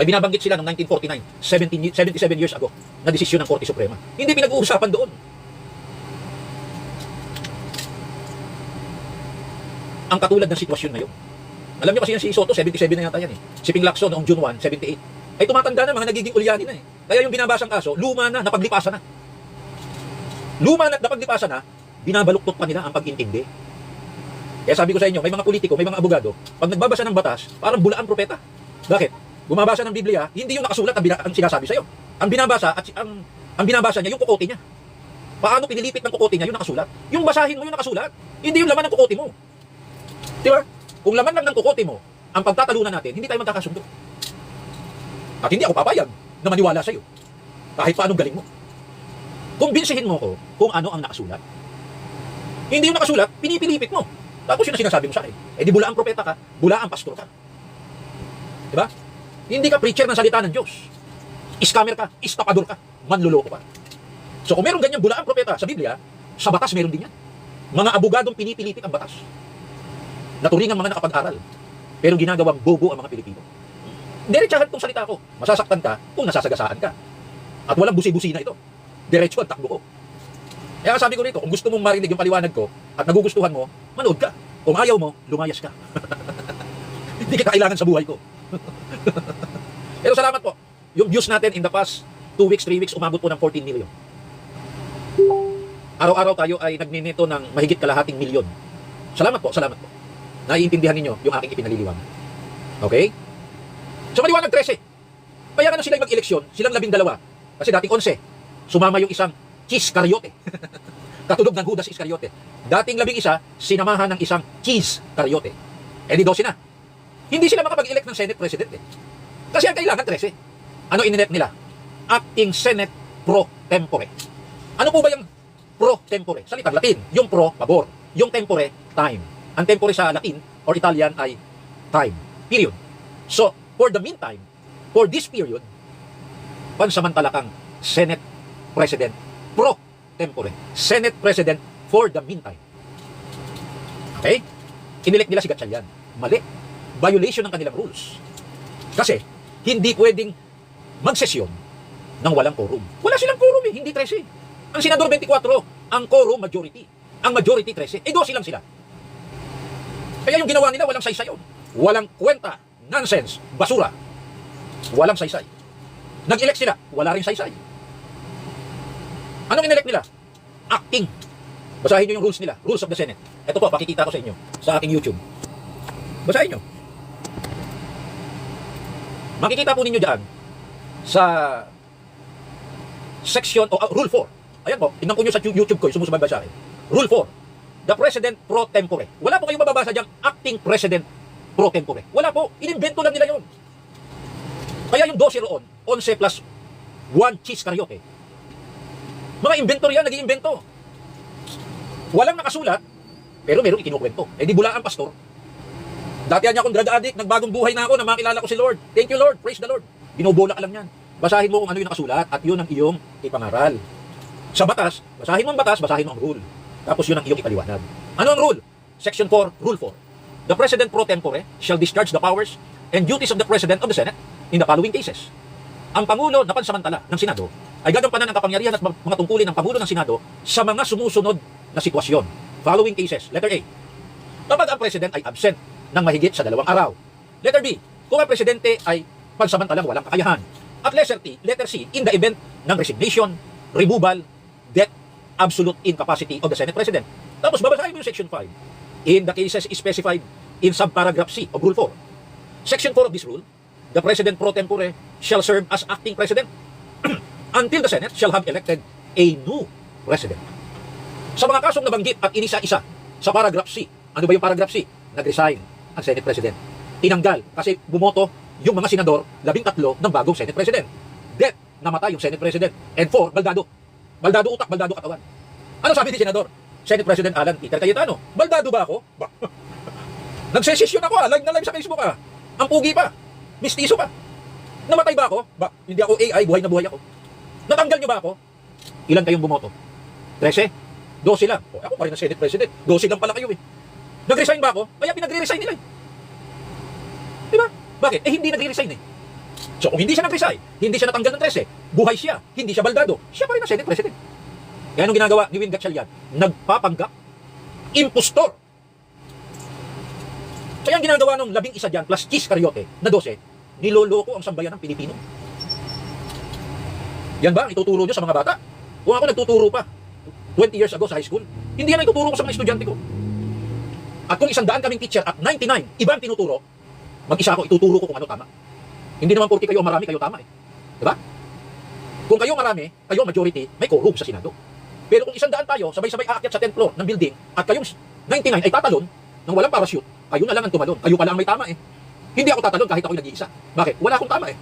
May binabanggit sila noong 1949, 77 years ago, na desisyon ng Korte Suprema. Hindi pinag-uusapan doon. Ang katulad ng sitwasyon ngayon. Alam niyo kasi yan si Soto, 77 na yata yan eh. Si Ping Lacson noong June 1, 78. Ay tumatanda na, mga nagiging ulyani na eh. Kaya yung binabasang kaso, luma na, napaglipasan na. Luma na, napaglipasan na, binabaluktot pa nila ang pag-intindi. Kaya sabi ko sa inyo, may mga politiko, may mga abogado, pag nagbabasa ng batas, parang bulaang propeta. Bakit? Bumabasa ng Biblia, hindi yung nakasulat ang sinasabi sa'yo. Ang binabasa at ang binabasa niya, yung kukote niya. Paano pinilipit ng kukote niya yung nakasulat? Yung basahin mo yung nakasulat, hindi yung laman ng kukote mo. Di ba? Kung laman lang ng kukote mo, ang pagtatalunan natin, hindi tayo magkakasundo. At hindi ako papayag na maniwala sa'yo. Kahit paanong galing mo. Kumbinsihin mo ko kung ano ang nakasulat. Hindi yung nakasulat, pinipilipit mo. Tapos yun ang sinasabi mo sa akin. Eh di bulaang propeta ka, bulaang pastor ka. Di ba? Hindi ka preacher ng salita ng Diyos. Scammer ka, istapador ka, manluloko ka. So kung meron ganyan bulaang propeta sa Biblia, sa batas meron din yan. Mga abogadong pinipilipit ang batas. Naturingang mga nakapag-aral. Pero ginagawang bobo ang mga Pilipino. Diretsahan itong salita ko. Masasaktan ka kung nasasagasaan ka. At walang busi-busi na ito. Diretso ang takbo ko. Kaya sabi ko rito, kung gusto mong marinig yung paliwanag ko at nagugustuhan mo, manood ka. Kung ayaw mo, lumayas ka. Hindi kita kailangan sa buhay ko. Pero salamat po. Yung views natin in the past 2 weeks, 3 weeks, umabot po ng 14 million. Araw-araw tayo ay nagninito ng mahigit kalahating milyon. Salamat po, salamat po. Naiintindihan ninyo yung aking ipinaliliwanag. Okay? So maliwanag 13. Kaya nga na sila mag-eleksyon, silang 12. Kasi dating 11. Sumama yung isang cheese karyote. Katulog ng Judas Iscariote. Dating 11, sinamahan ng isang cheese karyote. Eh di 12 na. Hindi sila makapag-elect ng Senate President eh. Kasi ang kailangan 13. Ano inelect nila? Acting Senate pro tempore. Ano po ba yung pro tempore? Salitang Latin. Yung pro, pabor. Yung tempore, time. Ang tempore sa Latin or Italian ay time. Period. So, for the meantime, for this period, pansamantala kang Senate President pro tempore. Senate President for the meantime. Okay? Inelect nila si Gatchalian. Mali. Violation ng kanilang rules. Kasi, hindi pwedeng magsesyon ng walang quorum. Wala silang quorum eh, hindi 13. Ang Senador 24, ang quorum majority. Ang majority 13. Eh 12 lang sila. Kaya yung ginawa nila, walang saysay yun. Walang kwenta, nonsense, basura. Walang saysay. Nag-elect sila, wala rin saysay. Anong inelect nila? Acting. Basahin nyo yung rules nila, rules of the Senate. Ito po, pakikita ko sa inyo, sa aking YouTube. Basahin nyo. Makikita po ninyo dyan, sa section, Rule 4. Ayan po, tingnan po nyo sa YouTube ko, yung sumusubay ba sa akin. Rule 4. The President pro tempore. Wala po kayong mababasa diyang acting President pro tempore. Wala po. Inimbento lang nila yun. Kaya yung 12 roon, 11 plus 1 cheese karyote. Mga inventor yan, nag-iimbento. Walang nakasulat, pero meron ikinukwento. Eh di bula ang pastor. Dati niya akong drug addict, nagbagong buhay na ako, na makilala ko si Lord. Thank you Lord, praise the Lord. Binobola ka lang yan. Basahin mo kung ano yung nakasulat at yun ang iyong ipangaral. Sa batas, basahin mo ang batas, basahin mo ang rule. Tapos yun ang iyong ipaliwanag. Ano ang rule? Section 4, Rule 4. The President pro tempore shall discharge the powers and duties of the President of the Senate in the following cases. Ang Pangulo na pansamantala ng Senado ay gagampanan ng kapangyarihan at mga tungkulin ng Pangulo ng Senado sa mga sumusunod na sitwasyon. Following cases. Letter A. Kapag ang President ay absent ng mahigit sa 2 araw. Letter B. Kung ang Presidente ay pansamantalang walang kakayahan. At letter C. In the event ng resignation, removal, death, absolute incapacity of the Senate President. Tapos babasahin mo yung Section 5. In the cases specified in subparagraph C of Rule 4. Section 4 of this rule, the President pro tempore shall serve as acting President until the Senate shall have elected a new President. Sa mga kasong nabanggit at inisa-isa sa paragraph C, ano ba yung paragraph C? Nag-resign ang Senate President. Tinanggal kasi bumoto yung mga senador 13 ng bagong Senate President. Death, namatay yung Senate President. And 4, baldado. Baldado utak, baldado katawan. Ano sabi ni Senador? Senate President Alan Peter Cayetano. Baldado ba ako? Ba? Nagsesisyon ako, live na live sa Facebook Ang pugi pa. Mistiso pa. Namatay ba ako? Ba? Hindi ako AI, buhay na buhay ako. Natanggal nyo ba ako? Ilan kayong bumoto? 13? 12 lang. O, ako pa rin ang Senate President. 12 lang pala kayo eh. Nag-resign ba ako? Kaya pinagre-resign nila eh. Diba? Bakit? Eh hindi nagre-resign eh. So kung hindi siya nag-resign, hindi siya natanggal ng 13, buhay siya, hindi siya baldado, siya pa rin ang Senate President. Kaya anong ginagawa ni Win Gatchalian? Nagpapanggap, impostor. Kaya ang ginagawa ng 11 dyan plus Chis Cariote na 12, niloloko ang sambayan ng Pilipino. Yan ba ang ituturo nyo sa mga bata? Kung ako nagtuturo pa 20 years ago sa high school, hindi yan ang ituturo ko sa mga estudyante ko. At kung 100 kaming teacher at 99 ibang tinuturo, mag-isa ako, ituturo ko kung ano tama. Hindi naman porque kayo marami, kayo tama eh. Diba? Kung kayo marami, kayo majority, may quorum sa Senado. Pero kung 100 tayo, sabay-sabay aakyat sa 10th floor ng building, at kayong 99 ay tatalon, nang walang parachute, kayo na lang ang tumalon. Kayo pala ang may tama eh. Hindi ako tatalon kahit ako'y nag-iisa. Bakit? Wala akong tama eh.